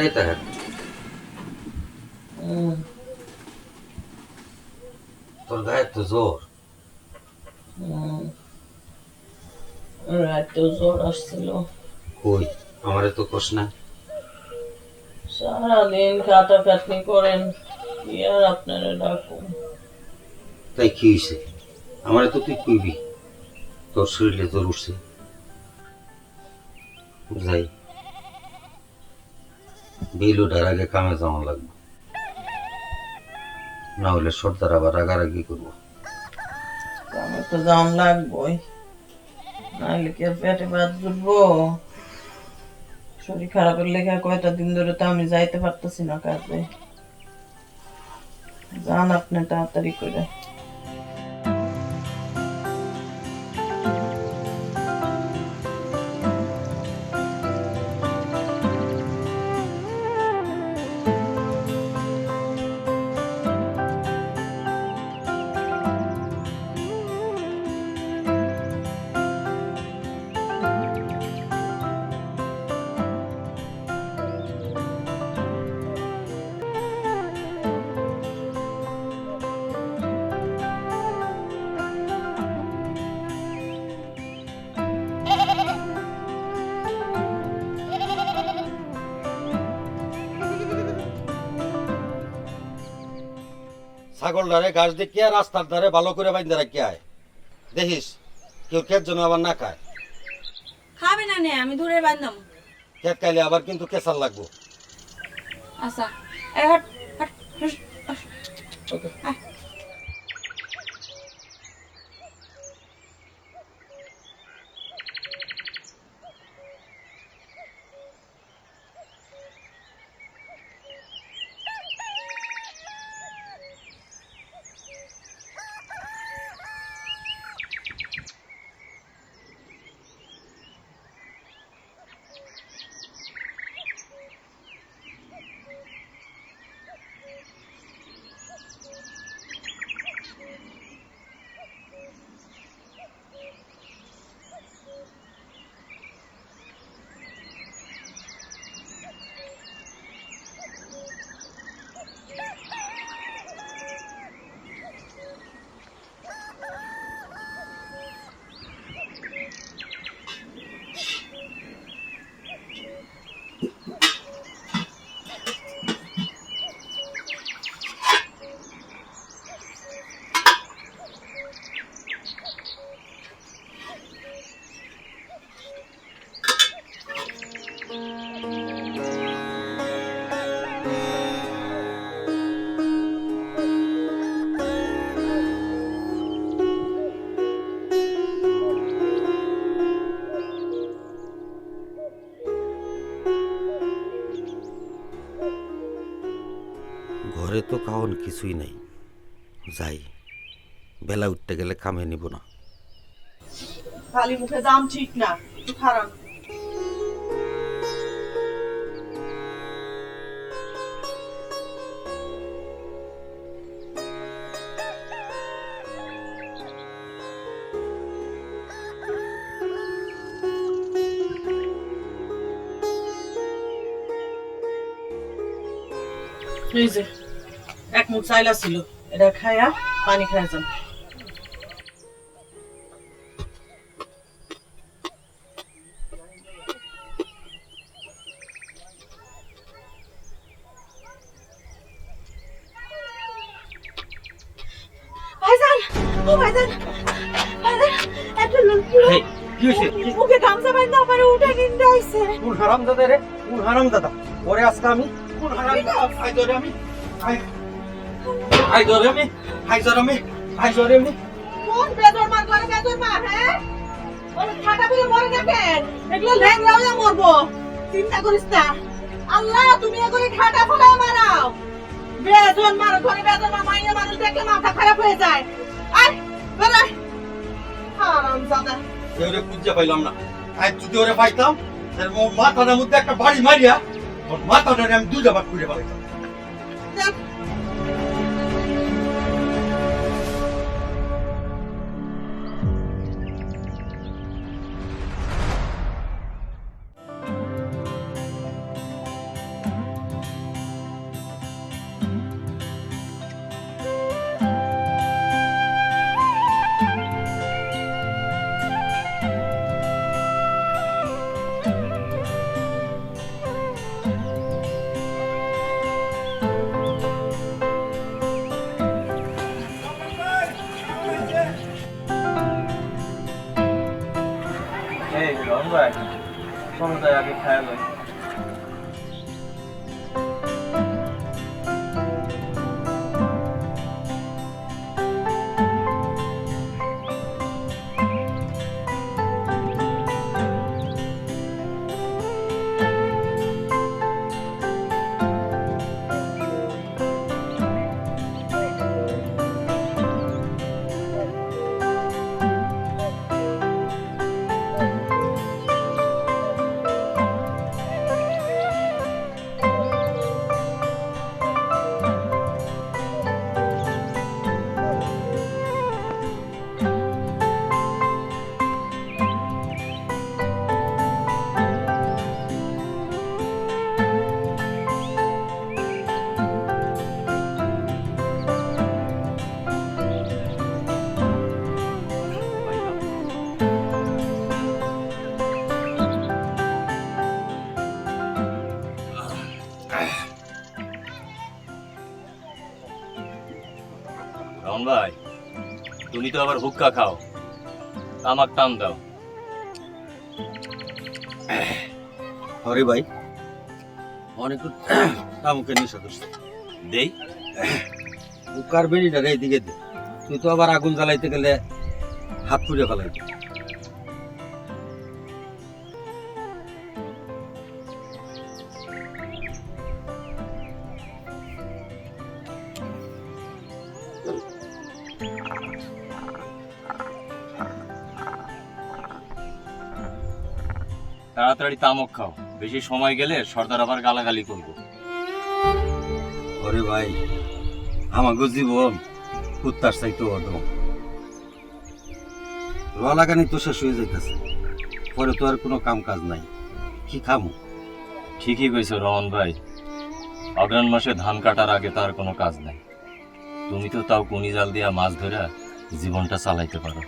এটাই তাহার। তোর গায়ে তো জোর। রাতেও জ্বর আসছিল। কই আমারে তো কোষ না। সারাদিন খাটাখাটনি করেন, কি আর আপনারা ডাকুন। তাই কি হয়েছে? আমারে তো তুই কইবি তোর শরীরে জ্বর উঠছে। যাই, বিল উঠার আগে কামে যাওয়া লাগবে, না হলে সর্দার আবার রাগারাগি করবো। আমার তো দাম লাগবই, নাহলে কি আর পেটে ভাত জুটবো? শরীর খারাপের লেখা কয়টা দিন ধরে তো আমি যাইতে পারতেছি না কাজে। যান আপনি তাড়াতাড়ি করে। ছাগল ধারে ঘাস দেখিয়া রাস্তার ধারে ভালো করে বাইন্দা রাখিয়া আয়, দেখিস কেউ ক্ষেত জন্য আবার না খায়। খাবে না নে, আমি দূরে বান্ধব। ক্ষেত খাইলে আবার কিন্তু কেসার লাগবো। আচ্ছা, এই হট হট হুস, হুস, ওকে। আয়। ঘরে তো খাওয়ান কিছুই নাই, যাই, বেলা উঠতে গেলে কামে নিব না। খালি মুখে দাম ঠিক না, একটু খারাপ। এই যে এক মুঠ চাইলা ছিল, এটা খায়া পানি খায়া যান। ভাইজান, ও ভাইজান, ভাইজান, একটু এই, কি হয়েছে? মুখে গামছা বাঁধা আমার উঠে নিতে আইছে। কোন হারাম দাদা রে, কোন হারাম দাদা? পরে আজকে আমি কোন হারাম আই ধরে আমি আই ধরে আমি আই ধরে আমি আই ধরে আমি কোন বেদর মার করে বেদর মার? হ্যাঁ, ওরে ঠাটা বলে মরে না কেন? এগুলো ল্যাংড়া হয়ে মরবো, চিন্তা করিস না। আল্লাহ, তুমি এগুলো ঠাটা ফলায় মারাও। বেদর মার করে বেদর মার, মাইয়া মানুষ দেখলে মাথা খারাপ হয়ে যায়। আয় বেড়াই হারাম জাদা। ওরে খুঁজে পাইলাম না। আজ যদি ওরে পাইতাম তাহলে ওর মাথাটার মধ্যে একটা বাড়ি মারিয়া ওর মাথাটারে আমি দুইটা ভাগ করে পাইতাম। দেখ, রং ভাই চলো তাই আগে খায়া যাই। রহন ভাই, তুমি তো আবার হুক্কা খাও, তামাক টান দাও। আরে ভাই অনেক তামুকে নেশা করছে দেই উকার বেরিটা রে দিকে দে, তুই তো আবার আগুন জ্বালাইতে গেলে হাত পুড়ে ফেলাইবি। তাড়াতাড়ি তামাক খাও, বেশি সময় গেলে সর্দার আবার গালাগালি করবো। ওরে ভাই আমাকে জীবন কুত্তার চাইতে অদম, রোয়া লাগানি তো শেষ হয়ে যাইতেছে, পরে তো আর কোনো কাম কাজ নাই, কি খামু? ঠিকই কইছো রহন ভাই, অগ্রাণ মাসে ধান কাটার আগে তার কোনো কাজ নাই। তুমি তো তাও কুনি জাল দিয়া মাছ ধরে জীবনটা চালাইতে পারো।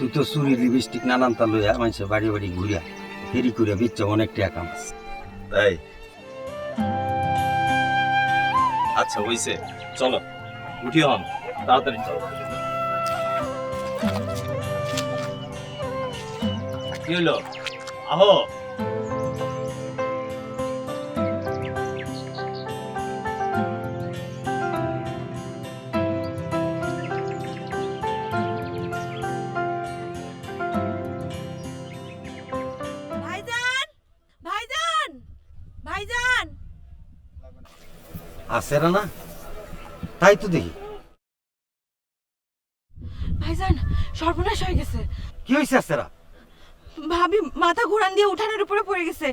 তুই তো চুরি লিপস্টিক নানান তা লইয়া মানুষের বাড়ি বাড়ি ঘুরিয়া ফেরি করিয়া বেচা অনেক টাকা কামাস। তাই আচ্ছা হইছে, চলো উঠি হন, তাড়াতাড়ি চলো। কি হলো? আহো। ভাইজান ভাইজান ভাইজান আছে না? তাই তো দেখি। ভাইজান সর্বনাশ হয়ে গেছে। কি হয়েছে আছেরা? ভাবি মাথা ঘুরান দিয়ে উঠানের উপরে পড়ে গেছে,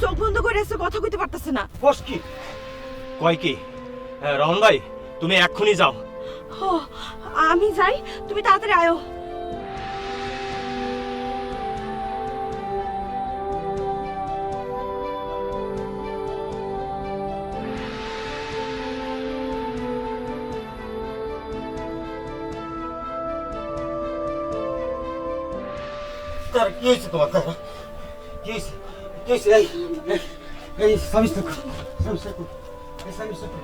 চোখ বন্ধ করে আছে, কথা কইতে পারতেছে না। বস কি কয় কি? রহন ভাই তুমি এক্ষুনি যাও। ও আমি যাই, তুমি তাড়াতাড়ি আয়ো। তার কি হয়েছে তোমার? তার কি হয়েছে? কি হয়েছে? এই সামিস থাকো, সামিস থাকো, এই সামিস থাকো।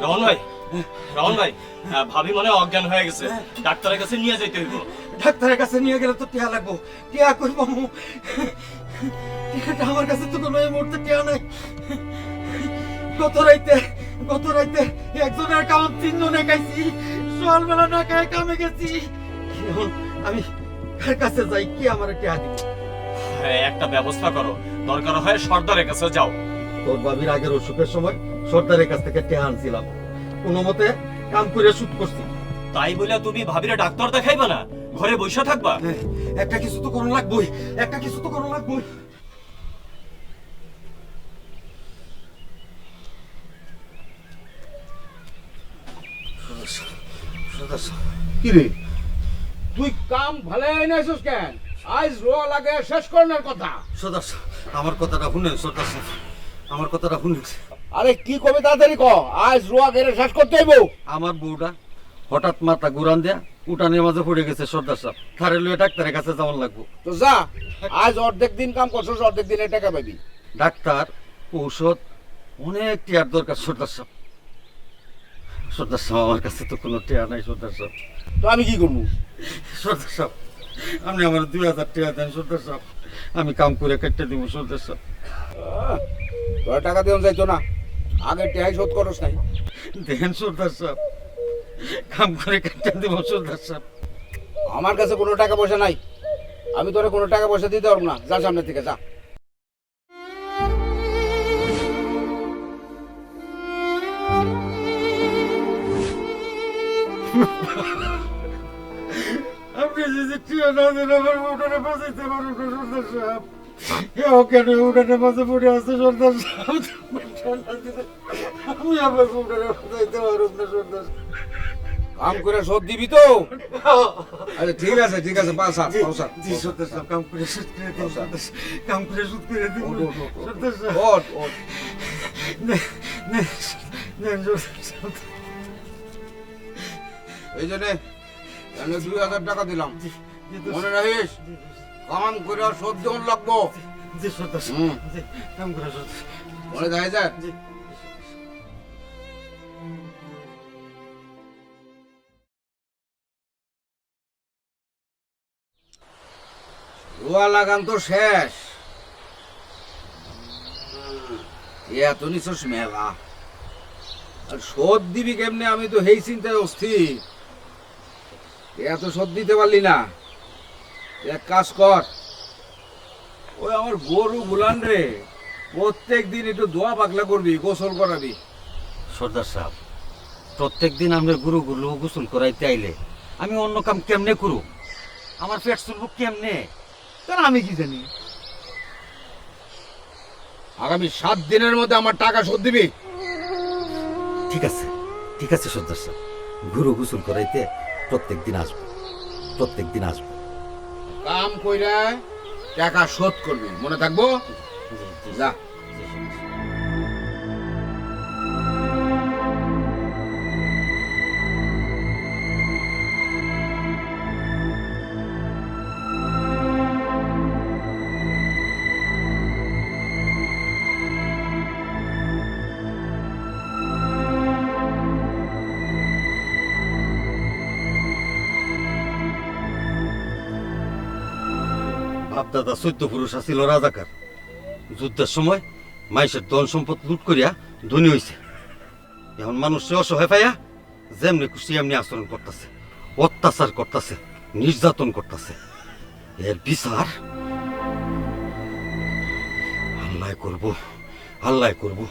রহন ভাই, রহন ভাই, ভাবি মনে হয় অজ্ঞান হয়ে গেছে, ডাক্তারের কাছে নিয়ে যাইতে হইব। ডাক্তারের কাছে নিয়ে গেলে তো টিয়া লাগবো, টিয়া করবো। টিয়াটা আমার কাছে তো কোনো এই মুহূর্তে টিয়া নাই। গত রাইতে একজনের কাম তিনজনে খাইছি, সকালবেলা না খাই কামে গেছি। এখন আমি কার কাছে যাই, কি আমার টিয়া দিব? একটা ব্যবস্থা করো, দরকার হয় সর্দারের কাছে যাও। তোর বাবির আগের অসুখের সময় সর্দারের কাছ থেকে টিয়া আনছিলাম, কোনো মতে কাম করে শুট করছি। তাই বলে তুমি ভাবিরে ডাক্তার দেখাইবা না, ঘরে বসে থাকবা? একটা কিছু তো করুন লাগবই, একটা কিছু তো করুন লাগবই। কি রে তুই কাম ভালো এনেছিস কেন? আজ রোয়া লাগে শেষ করার কথা। সদাস আমার কথাটা শুনেন, সদাস আমার কথাটা শুনেন। আরে কি কবে তাড়াতাড়ি ক, আজ রোয়া গেড়ে শেষ করতে হইব। আমার বউটা হঠাৎ মাথা ঘুরান দেয়া উঠানের মাঝে পড়ে গেছে সর্দার সাহেব, থারে লুয়ে ডাক্তারের কাছে যাওয়ার লাগবো। তো যা, আজ অর্ধেক দিন কাম করছস, অর্ধেক দিনে টাকা পাবি। ডাক্তার, ঔষধ, অনেক টিয়ার দরকার সর্দার সাহেব। সর্দার সাহেব আমার কাছে তো কোনো টিয়া নাই সর্দার সাহেব। তো আমি কি করবো? সর্দার সাহেব আপনি আমার 2000 টাকা দেন সর্দার সাহেব, আমি কাম করে কেটে দিব সর্দার সাহেব। তোর টাকা দেওয়া যাইতো না, আগে টেহাই শোধ করস নাই। দেন সর্দার সাহেব, কাম করে কেটে দিব সর্দার সাহেব। আমার কাছে কোনো টাকা পয়সা নাই, আমি তোরে কোনো টাকা পয়সা দিতে পারবো না। যা সামনে থেকে যা। আপনি যদি টিয়া না দেন আমার উঠানে বাঁচাইতে পারুন না সর্দার সাহেব। কেন উঠানে মাঝে পড়ে আছে সর্দার সাহেব? আমি আমার উঠানে বাঁচাইতে পারুন না সর্দার সাহেব। কাম করে শোধ দিবি তো? আচ্ছা ঠিক আছে, ঠিক আছে, পাঁচ হাত, পাঁচ হাত। জি সর্দার সাহেব, কাম করে সুদ করে দিন সর্দার সাহেব, কাম করে সুদ করে দিন ওঠ, ওঠ, ওঠ, ওঠ। সর্দার সাহেব। ওঠ, ওঠ। নেন সর্দার সাহেব। এই জন্যে 2000 টাকা দিলাম, জি, জি, মনে রাখিস। কাম করে শোধ দেওয়ার লাগবো, জি সর্দার হুম। সাহেব, জি, কাম করে সুদ। মনে দেখা যায়। জি। রোয়া লাগান তো শেষ, এত নিছস মেলা। আর শোধ দিবি কেমনে, আমি তো হেই চিন্তায় অস্থির। এত শোধ দিতে পারলি না, এক কাজ কর, ওই আমার গরু গুলান রে প্রত্যেক দিন একটু দোয়া পাকলা করবি, গোসল করাবি। সর্দার সাহেব, প্রত্যেক দিন আমরা গুরুগুলো গোসল করাইতে আইলে আমি অন্য কাম কেমনে করু? আমার পেট চলবো কেমনে? তার আমি কি জানি। আগামী 7 দিনের মধ্যে আমার টাকা শোধ দিবি। ঠিক আছে, ঠিক আছে সর্দার সাহেব, গুরু গোসল করাইতে প্রত্যেক দিন আসবো, প্রত্যেক দিন আসবো। কাম কইরা টাকা শোধ করবি, মনে থাকবো। যা। বাপদাদা 14 পুরুষ আছিল রাজাকার, যুদ্ধের সময় মাইসের ধন সম্পদ লুট করিয়া ধনী হইছে। এখন মানুষ অসহায় পাইয়া যেমনি খুশি এমনি আচরণ করতেছে, অত্যাচার করতেছে, নির্যাতন করতেছে। এর বিচার আল্লাহ করব, আল্লাহ করব।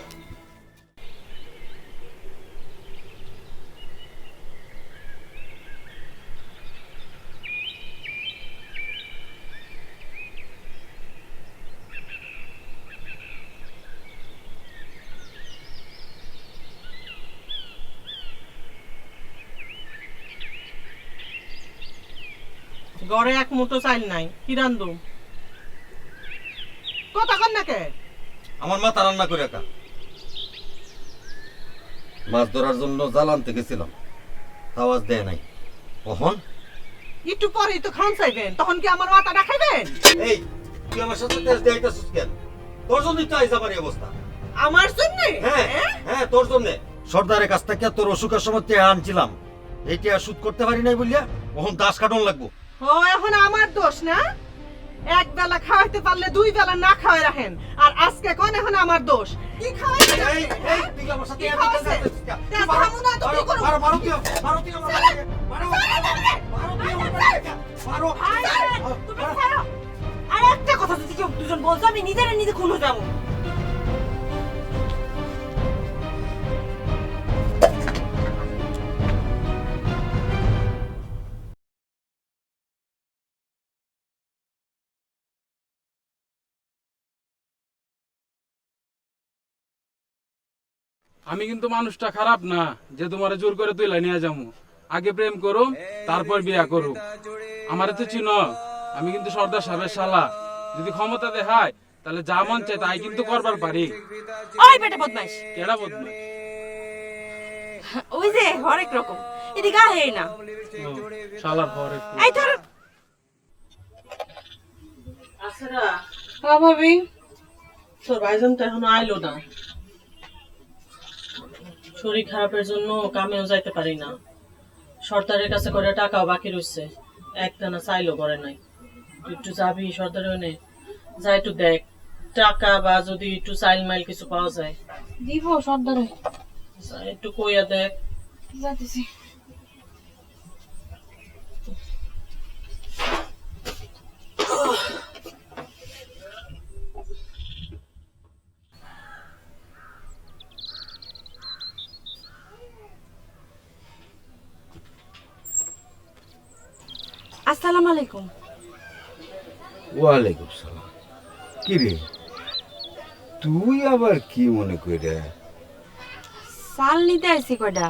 ঘরে এক মুঠো চাল নাই, কি রান্ধু? কথা কন না কে? আমার মাথা রান্না করে একা। মাছ ধরার জন্য জাল আনতে গেছিলাম, আওয়াজ দেয় নাই। কখন? একটু পরেই তো খান চাইবেন, তখন কি আমার মাথা রাখাইবেন? এই তুই আমার সাথে তেজ দেখাইতেছিস কেন? তোর জন্যই তো আইজ আমার এই অবস্থা। আমার জন্য? হ্যাঁ হ্যাঁ, তোর জন্য। সর্দারের কাছ থেকে তোর অসুখের সময় টেহা আনছিলাম, এই টেহা শুধ করতে পারি নাই বলিয়া কখন দাস কাটন লাগবো। ও এখন আমার দোষ না? এক বেলা খাওয়াইতে পারলে 2 বেলা না খাওয়াই রাখেন, আর আজকে কোন এখন আমার দোষ? কি খাওয়াইতে? এই এই তুই আমার সাথে কি এত খাওয়াইছে? তেজ দেখাইতেছিস কেন? তেজ খামু না তো কি করব? মারো তুই, মারো তুই আমার সাথে, মারো, মারো তুই আমার সাথে, মারো। তুমি ছাড়ো। আর একটা কথা যদি কেউ দুজন বলতো আমি নিজে খুলে যাবো। আমি কিন্তু মানুষটা খারাপ না যে তোমার জোর করে তুইলা নিয়ে যাবো। আগে প্রেম করুম, তারপর বিয়া করুম। আমারে তো চিনো, আমি কিন্তু সর্দার সাহেবের শালা। যদি ক্ষমতা দেখায় তাহলে যা মন চায় তাই কিন্তু করবার পারি। ওই বেটা বদমাইশ, কেডা বদমাইশ? ওই যে হরেক রকম এদিকে আহে না। শালার পর একটু এই ধর আচ্ছা হ্যাঁ ভাবি, তোর ভাইজান তো এখনো আইলো না। শরীর খারাপের জন্য কামেও যাইতে পারি না। সর্দারের কাছে করে টাকাও বাকি রয়েছে, একটানা চাইলো করে নাই। তুই একটু যাবি সর্দারে ওনে, যা একটু দেখ টাকা বা যদি একটু চাইল মাইল কিছু পাওয়া যায়। দিব সর্দারে, যা একটু কইয়া দেখ। যাইতেছি। আসসালামু আলাইকুম। ওয়ালাইকুম সালাম। কি রে, তুই আবার কি মনে করে? চাল নিতে আইছি কয়টা,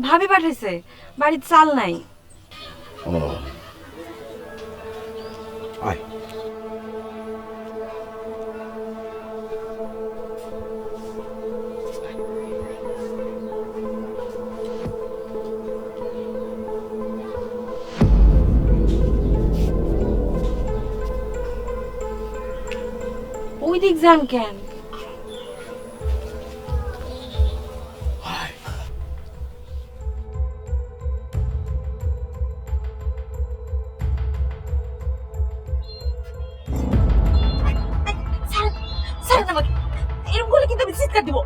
ভাবি পাঠাইছে, বাড়িতে চাল নাই। ও আয়। ওই দিক যান কেন? ছাড়েন আমাকে, এরকম করলে কিন্তু আমি চিৎকার দিব।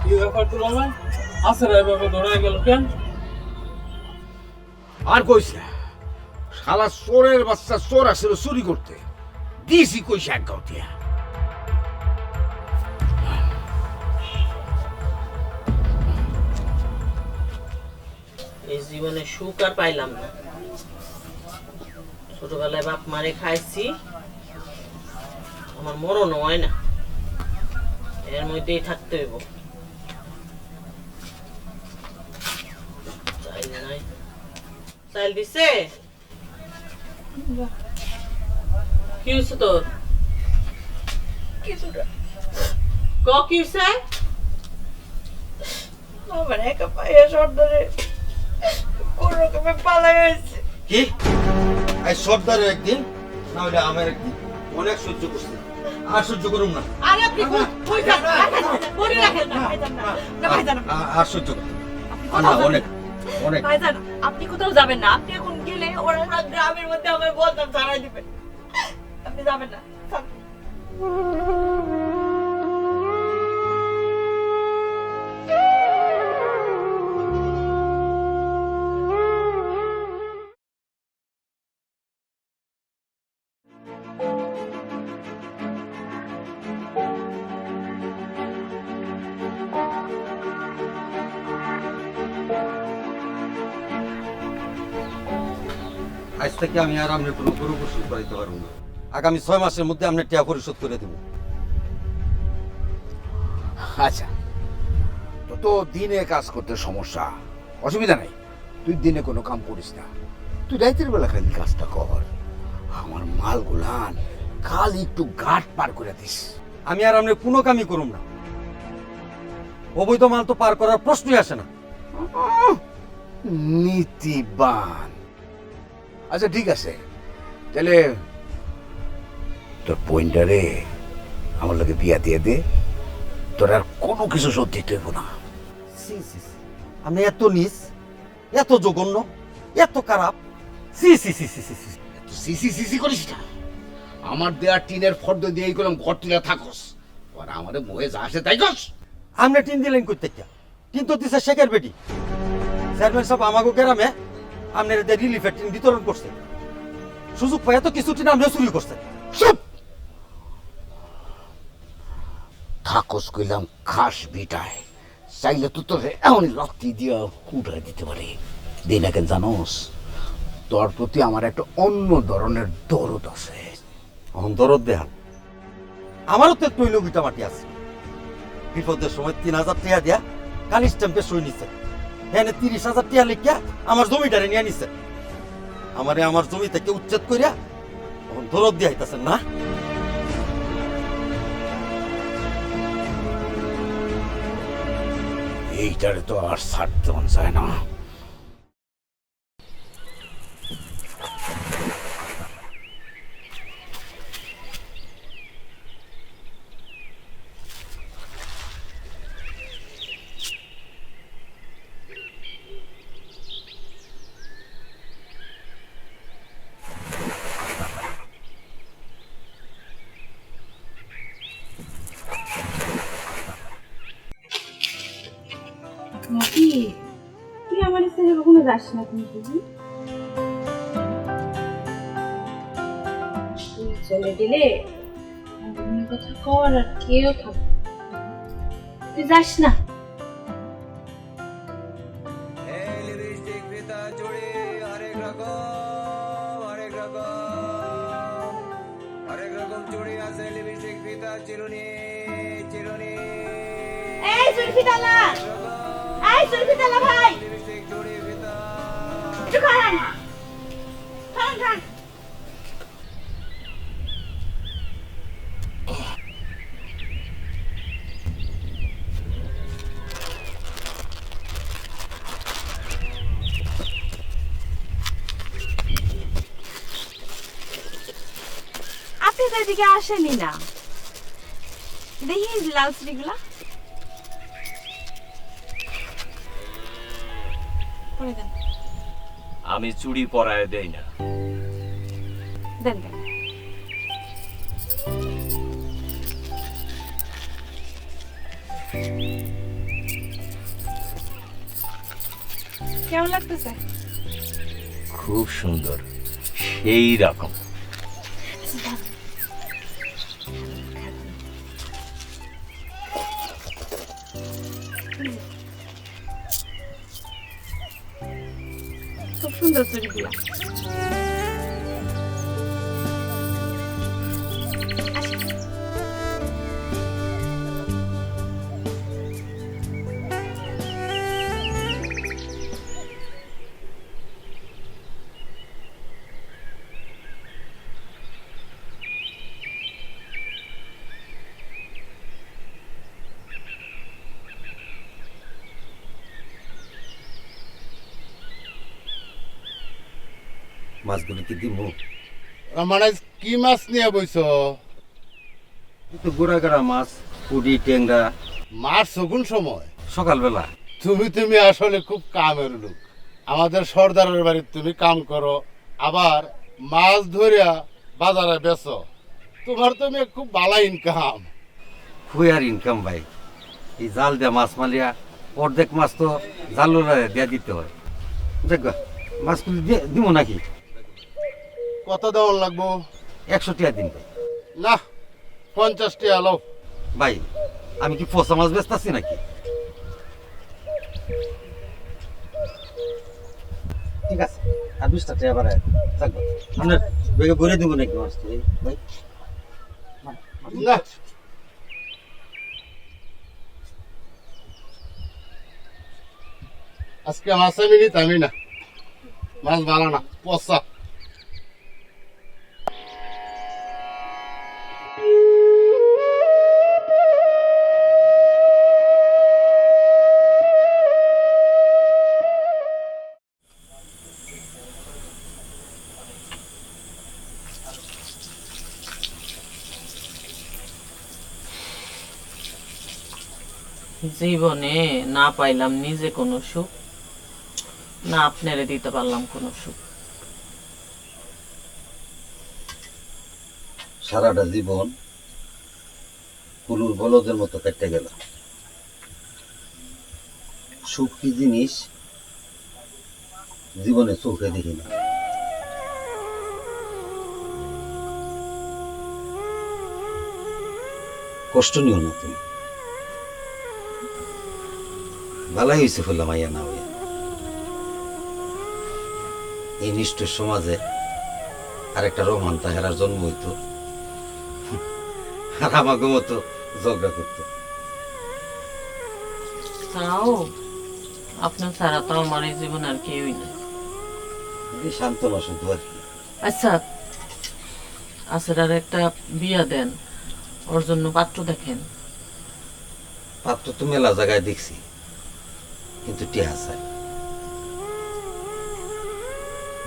কি ব্যাপার তো রহমান? আসলে এভাবে ধরে গেল কেন? আর কইস না, শালা চোরের বাচ্চা চোর আসছিল চুরি করতে, দিছি কইস এক গাউতিয়া। এই জীবনে সুখ আর পাইলাম না। ছোটবেলায় বাপ মারে খাইছি, আমার মরণ হয় না, এর মধ্যেই থাকতে হইব। চাইল নাই, চাইল দিছে? কি হয়েছে তোর? কিছুটা ক কি হয়েছে? আমার একা পাইয়া সর্দারে কোন রকমে পালাই হয়েছে। কি এই সর্দারের একদিন না হলে আমার একদিন অনেক সহ্য করছি, আর সহ্য করুম না। আরে আপনি কই যান? মনে রাখেন না। আর সহ্য করুম না, অনেক অনেক। ভাইজান আপনি কোথাও যাবেন না, আপনি এখন গেলে ওরা গ্রামের মধ্যে আমার বদনাম ছড়াই দিবে। আপনি যাবেন না। আজ থেকে আমি আর আপনার কোনো গরু পরিশোধ করাইতে পারবো না। আগামী 6 মাসের মধ্যে আপনার টাকা পরিশোধ করে দেবো। আচ্ছা, তো দিনে কাজ করতে সমস্যা, অসুবিধা নাই। তুই দিনে কোনো কাম করিস না, তুই রাতের বেলা খালি কাজটা কর। আমার মালগুলান কাল একটু ঘাট পার করে দিস। আমি আর আপনার কোনো কামই করুম না। অবৈধ মাল তো পার করার প্রশ্নই আসে না। নীতিবান। আচ্ছা ঠিক আছে, তাহলে তোর পয়েন্টারে আমার লোকে বিয়া দিয়ে দে, তোর আর কোনো কিছু শোধ দিতে হইব না। সি সি সি, আপনি এত নিচ, এত জঘন্য, এত খারাপ। সি সি সি সি সি সি। সিসি সিসি করিস না। আমার দেয়া টিনের ফর্দ দিয়ে গেলাম ঘর তুলে থাকস, আর আমাদের মোহে যা আসে তাই কস। আপনি টিন দিলেন করতে কে? টিন তো দিছে শেখের বেটি। চেয়ারম্যান সাহেব আমাকে গ্রামে আপনার রিলিফের টিন বিতরণ করছে। সুযোগ পাই তো কিছু টিন আপনিও চুরি করছেন। চুপ থাকস কইলাম, খাস বিটায় চাইলে তো তোর এমন লাত্তি দিয়া উঠাই দিতে পারে। দিন এখন জানোস, তোর প্রতি আমার একটা অন্য ধরনের দরদ আছে। অন্তরত দেহান আমারও তো একটু লুবিটা মাটি আছে। বিপদের সময় 3000 টাকা দিয়া কালি স্ট্যাম্পে সই নিছে, এখানে 30,000 টাকা লিখিয়া আমার জমিটারে নিয়ে নিছে। আমারে আমার জমি থেকে উচ্ছেদ করিয়া দরদ দিয়ে আইতাছেন না? এইটারে তো আর ছাড়তে মন চায় না। নাকি তুই আমার ছেলে কখনো যাস না কিন্তু তুই চলে গেলে আমার কথা কর আর কেউ থাকবে তুই যাস না। এই সুলফিতালা, এই সুলফিতালা ভাই, একটু খান খান খান। আপনি তো এদিকে আসেনি না, দেখি লাল চুড়িগুলা পরে দেন। আমি চুড়ি পরায় দেই না। দেন দেন। কেমন লাগতেছে? খুব সুন্দর, সেই রকম। খুব সুন্দর চুড়িগুলা। মাছগুলো কি দিব? মানে কি মাছ নিয়ে বইছ? একটু গোড়াগাড়া মাছ, পুডি, টেংরা। মাছ কোন সময়? সকালবেলা। তুমি আসলে খুব কামের লোক। আমাদের সর্দারের বাড়িতে তুমি কাম করো, আবার মাছ ধরিয়া বাজারে বেচো। তোমার তুমি খুব ভালো ইনকাম। খুয়ার ইনকাম ভাই। এই জাল দেয়া মাছ মালিয়া অর্ধেক মাছ তো জালরা দিয়া দিতে হয়। দেখ মাছগুলি দিব নাকি? কত দেওয়ার লাগবো? 100 টাকা দিন ভাই। না, 50 টাকা লো। ভাই আমি কি পচা মাছ বেচতেছি নাকি? ঠিক আছে, আর 20 টাকা বাড়ায় থাকবো। আপনার বেগে ভরে দেবো নাকি মাছ ভাই? না, আজকে মাছ আমি নিতামই না। মাছ ভালো না, পচা। জীবনে না পাইলাম নিজে কোনো সুখ, না আপনারে দিতে পারলাম কোনো সুখ। সারাটা জীবন কুলুর বলদের মতো কেটে গেল। সুখ কি জিনিস জীবনে চোখে দেখি না। কষ্ট নিও না তুমি। ভালাই হয়েছে ফেললাম মাইয়া না হইয়া। এই নিষ্ঠুর সমাজে আর একটা রহমান তাহেরার জন্ম হইতো, আর আমাকে মতো ঝগড়া করতো। তাও আপনার ছাড়া তো আমার এই জীবন আর কেউই নাই। এই সান্ত্বনা শুধু আর কি। আচ্ছা আসরার একটা বিয়া দেন, ওর জন্য পাত্র দেখেন। পাত্র তো মেলা জায়গায় দেখছি, কিন্তু টিয়া চাই।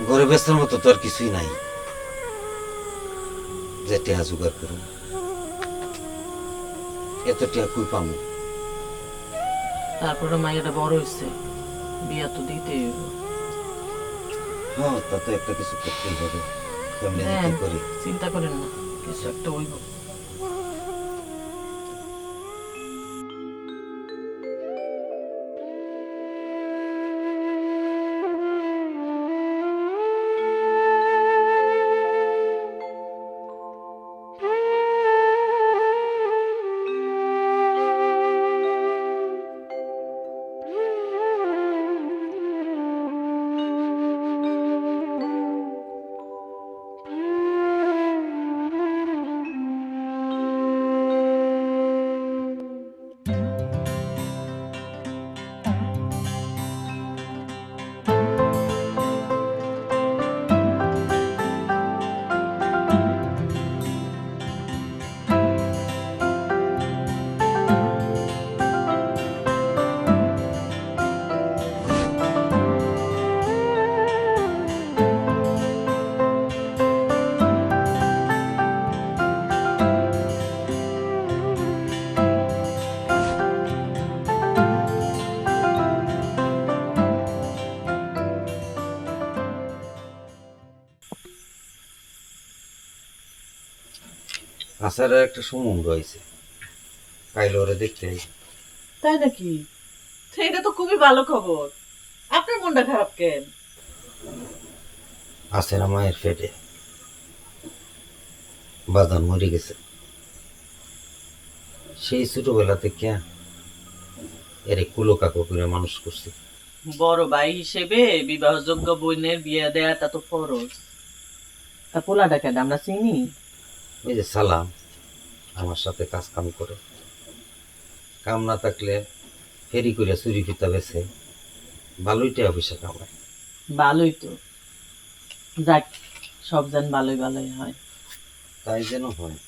ঘরে বেচার মতো তো আর কিছুই নাই যে টিয়া জোগাড় করুন। এত টিয়া কই পামু? তারপরে মাইয়াটা বড় হয়েছে, বিয়া তো দিতেই হইব। হ্যাঁ, তা তো একটা কিছু করতেই হবে। কেমনে হ্যাঁ, কি করি? চিন্তা করেন না, কিছু একটা হইব। আসারের একটা সম্বন্ধ হয়েছে, কাইলে ওরা দেখতে আই। তাই নাকি? তো এটা তো খুবই ভালো খবর। আপনার মনটা খারাপ কেন? আসার মায়ের পেটে বাদান মরে গেছে। সেই ছোটবেলা থেকে এরে কুলো কাকো করে মানুষ করছি। বড় ভাই হিসেবে বিবাহযোগ্য বোনের বিয়ে দেয়াটা তো ফরজ। তা পোলাটা কেন আমরা চিনি? ওই যে সালাম আমার সাথে কাজ কাম করে, কাম না থাকলে ফেরি করে চুরি ফিতা বেছে ভালোই টাকা পয়সা কামায়। ভালোই তো, যাক, সব যেন ভালোই ভালোই হয়। তাই যেন হয়।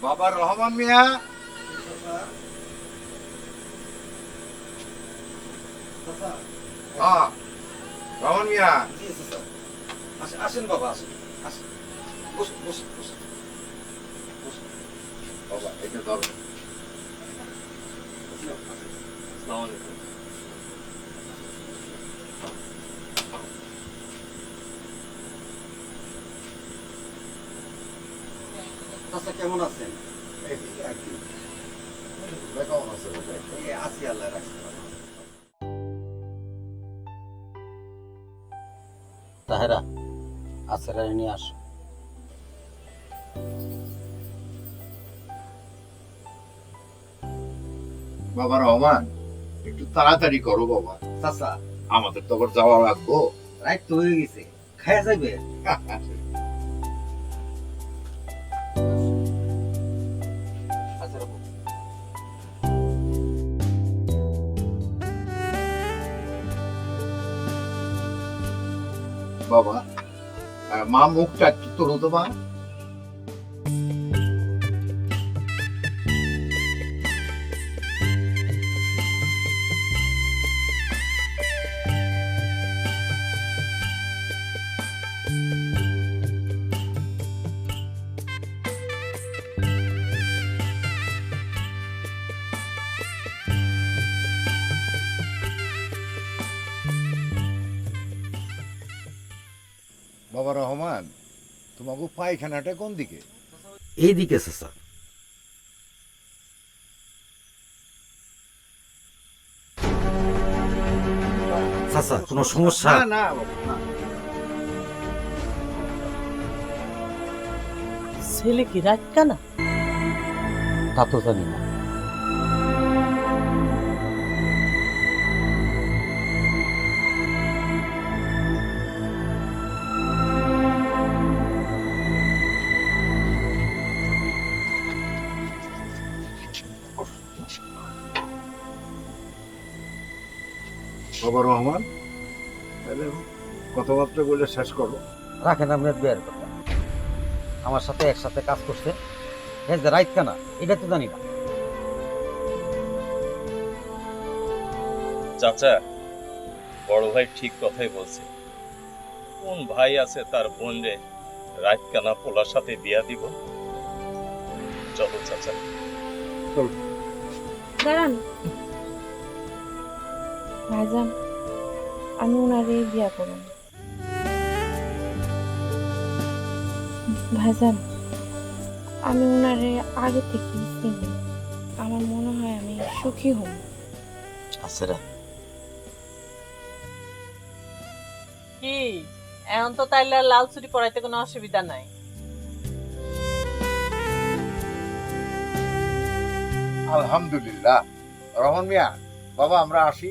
বাবা রহমান মিয়া, হ্যাঁ রহমান মিয়া, আসেন বাবা, আসেন আসেন, বসুন বসুন বসুন। বাবা এটা ধরো। আসসালামু আলাইকুম। চাচা কেমন আছেন? এই আর কি কেমন আছে বাবা? এই আছি, আল্লাহ রাখছে। তাহেরা, আসারা নিয়ে আসো। বাবা রহমান, একটু তাড়াতাড়ি করো বাবা, চাচা, আমাদের তো আবার যাওয়া লাগবো। রাইট তো হয়ে গেছে, খায়া যাইবে? আচ্ছা রাখো। বাবা মা মুখটা একটু তোলো তো মা। বাবা রহমান, তোমাকে পায়খানাটা কোন দিকে? এইদিকে চাচা। চাচা, কোনো সমস্যা? না না বাবা, না। ছেলে কি রাত কানা? তা তো জানি না। বাবা রহমান, তাহলে কথাবার্তা বলে শেষ করো। রাখেন আপনার বিয়ের কথা। আমার সাথে একসাথে কাজ করছে, হ্যাঁ রাইট কেনা এটা তো জানি না। চাচা, বড় ভাই ঠিক কথাই বলছে। কোন ভাই আছে তার বোন রে রাত কানা পোলার সাথে বিয়া দিব? চলো চাচা। দাঁড়ান ভাইজান, আমি ওনারে বিয়া করব। ভাইজান, আমি ওনারে আগে থেকে চিনি, আমার মনে হয় আমি সুখী হব। আচ্ছা কি এখন তো তাইলে আর লাল চুরি পরাইতে কোনো অসুবিধা নাই। আলহামদুলিল্লাহ। রহমান মিয়া, বাবা আমরা আসি।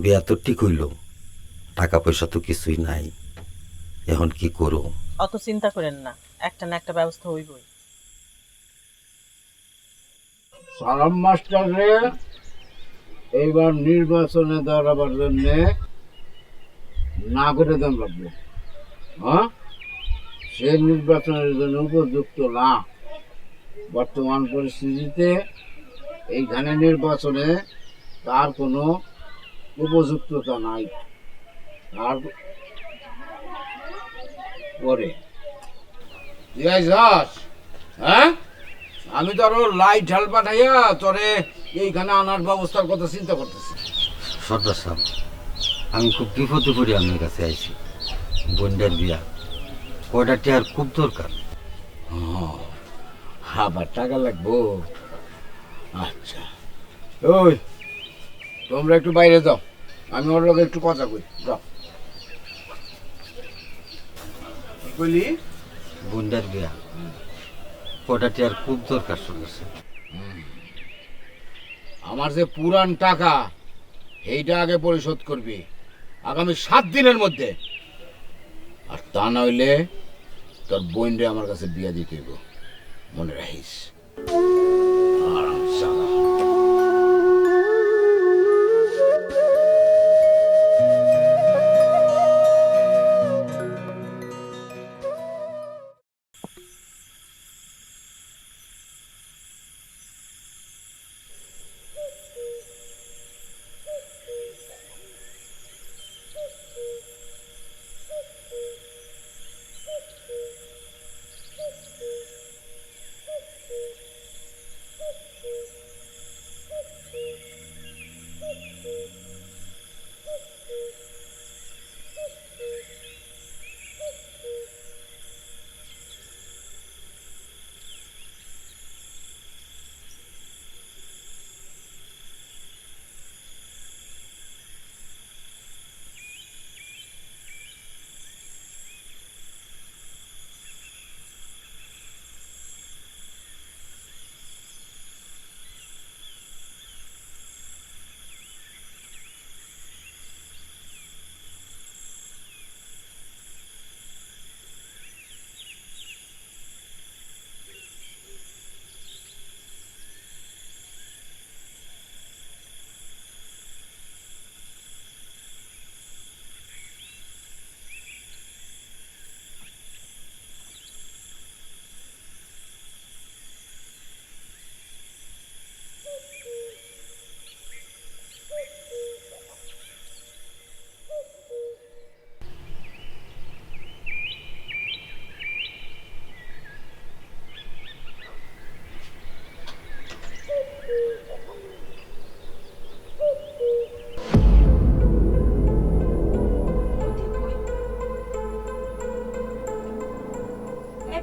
বিয়া তো ঠিক হইল, টাকা পয়সা তো কিছুই নাই, এখন কি করো? অত চিন্তা করেন না, একটা না একটা ব্যবস্থা হইবই। সালাম মাস্টার রে, এইবার নির্বাচনে দাঁড়াবার জন্য নাগরিকদের লাগবে। হ্যাঁ, সে নির্বাচনের জন্য উপযুক্ত না। বর্তমান পরিস্থিতিতে এইখানে নির্বাচনে তার কোনো উপযুক্ততা নাই। তারপরে হ্যাঁ, আমি তো আরো লাইট ঢাল পাঠাইয়া তোরে এইখানে আনার ব্যবস্থার কথা চিন্তা করতেছি। সর্দার সাহেব, আমি খুব বিপদে পড়ে আপনার কাছে আইছি। বোনটার বিয়া, কয়টা টিয়ার খুব দরকার। আবার টাকা লাগবো? আচ্ছা, ওই তোমরা একটু বাইরে যাও, আমি ওর লোক একটু কথা কই। যাও। বলি বোনটার বিয়া, কয়টা টিয়ার খুব দরকার সর্দার সাহেব। আমার যে পুরান টাকা এইটা আগে পরিশোধ করবি আগামী 7 দিনের মধ্যে, আর তা নইলে তোর বোনরে আমার কাছে বিয়া দিতে হইব, মনে রাখিস। আরাম সারা।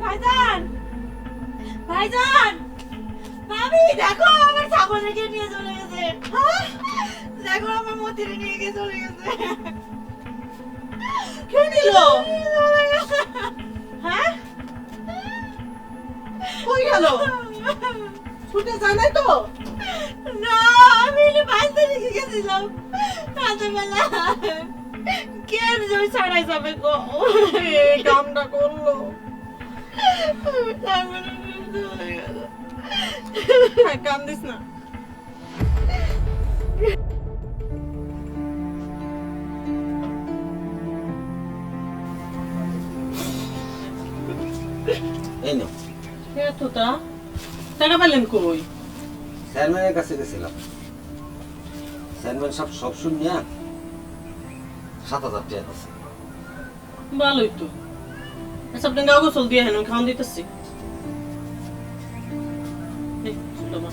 ভাইজান, ভাইজান, ভাবি দেখো আমার ছাগলকে নিয়ে চলে গেছে। দেখো আমার মতিরে নিয়ে গিয়ে চলে গেছে। কে নিল? হ্যাঁ, কই গেল? ছুটে যায় নাই তো? না, আমি বাড়িতে রেখে গেছিলাম রাতের বেলা। কে জমি ছাড়াই যাবে গো এই কামটা করলো কান্দিস না। এই নাও, এতটা টাকা পেলেন কই? চেয়ারম্যানের কাছে গেছিলাম। চেয়ারম্যান সব শুনিয়া 7,000 টাকা দিছে। ভালোই তো। আচ্ছা আপনি গাও গোসল দিয়ে হেন খাওয়ান দিতেছি। এই, চলো মা।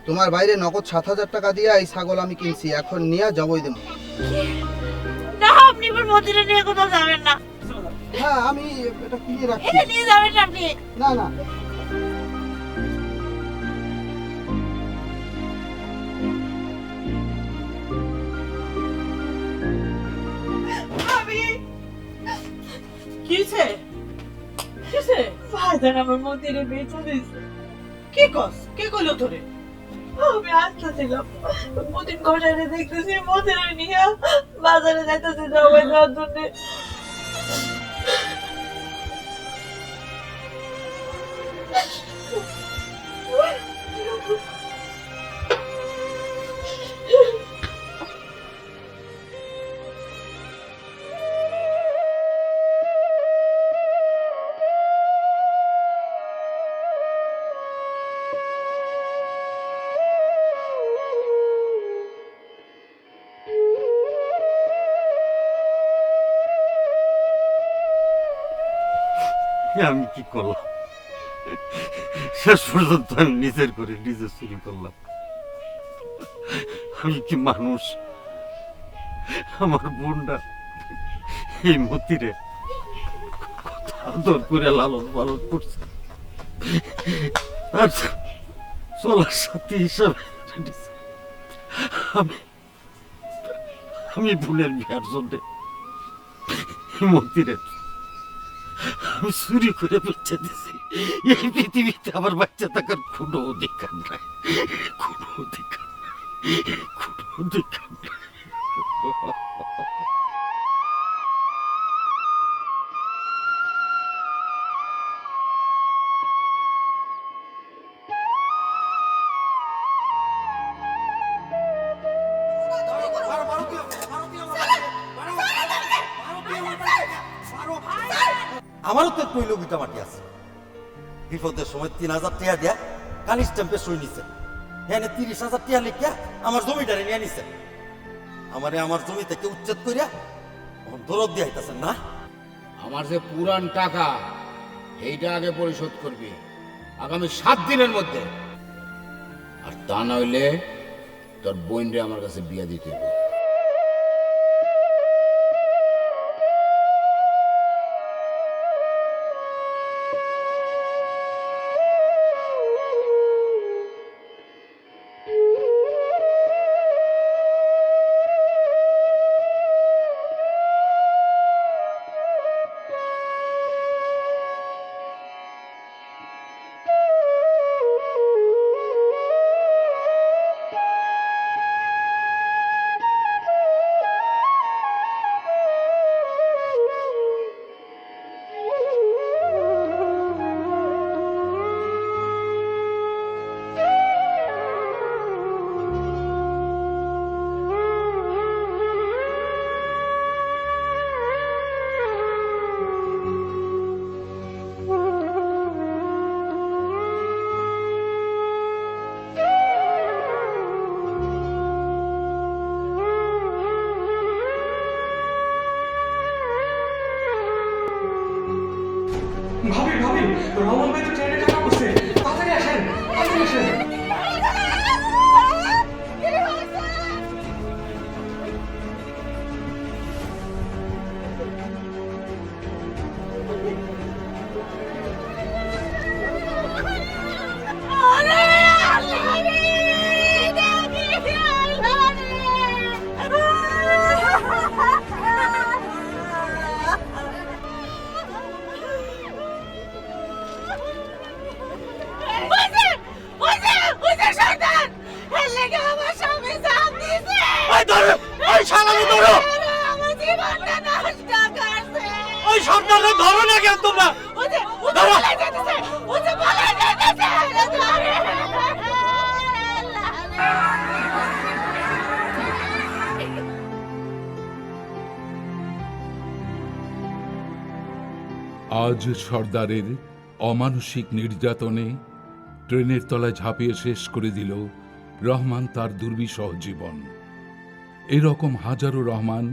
তোমার বাইরে নগদ 7,000 টাকা দিয়ে এই ছাগল আমি কিনছি, এখন নিয়ে যাবই দেবো। না আপনি এবার মন্দিরে নিয়ে কোথাও যাবেন না হ্যাঁ আমি এটা কিনে রাখছি। এটা নিয়ে যাবেন না আপনি না না আমি কিছে? কিছে? ভাইজান আমার মন্দিরে বেঁচে দিয়েছে কি কস? কে কইলো তোরে? আমি আসতেছিলাম মতিন ঘরে দেখতেছি মন্দিরে নিয়ে বাজারে যাইতেছে জবাই দেওয়ার জন্য আমি কি করলাম? শেষ পর্যন্ত আমি নিজের করে নিজে চুরি করলাম। আমি কি মানুষ? আমার বোনটা এই মতিরে আদর করে লালন পালন করছে, আর চলার সাথী হিসাবে আমি ভুলের বিয়ার জন্য মতিরে আমি চুরি করে বাচ্চা দিছি। এই পৃথিবীতে আমার বাচ্চা থাকার কোনো অধিকার নাই, কোনো অধিকার নাই, কোনো অধিকার নাই। আমারও তো একটু লোকিতা মাটি আছে। বিপদের সময় 3,000 টাকা দিয়া কালি স্ট্যাম্পে সই নিছে, এনে 30,000 টাকা লিখিয়া আমার জমিটারে নিয়ে নিছে। আমারে আমার জমি থেকে উচ্ছেদ করিয়া দরদ দিয়ে আইতাছেন না? আমার যে পুরান টাকা এইটা আগে পরিশোধ করবি আগামী 7 দিনের মধ্যে, আর তা নইলে তোর বোনরে আমার কাছে বিয়া দিতে হবে। ভাবি ভাবি রমন ভাই তো ট্রেনে টাকা করছে, তাড়াতাড়ি আসেন, তাড়াতাড়ি আসেন। ধরো ওই শালাকে ধরো আমার জীবনটা নষ্ট করছে। ওই সর্দারে ধরো না কেন তোমরা ওজে বলে যেতেছে, ওজে বলে যেতেছে। আজ সর্দারের অমানসিক নির্যাতনে ট্রেনের তলায় ঝাঁপিয়ে শেষ করে দিল রহমান তার দুর্বিষহ জীবন। এরকম হাজারো রহমান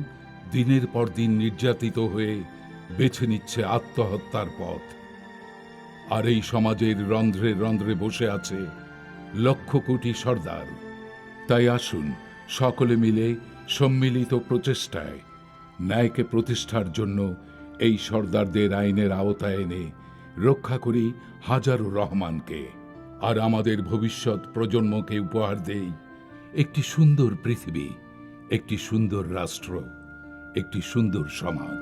দিনের পর দিন নির্যাতিত হয়ে বেছে নিচ্ছে আত্মহত্যার পথ। আর এই সমাজের রন্ধ্রে রন্ধ্রে বসে আছে লক্ষ কোটি সর্দার। তাই আসুন সকলে মিলে সম্মিলিত প্রচেষ্টায় ন্যায়কে প্রতিষ্ঠার জন্য এই সর্দারদের আইনের আওতায় এনে রক্ষা করি হাজারো রহমানকে, আর আমাদের ভবিষ্যৎ প্রজন্মকে উপহার দেই একটি সুন্দর পৃথিবী, একটি সুন্দর রাষ্ট্র, একটি সুন্দর সমাজ।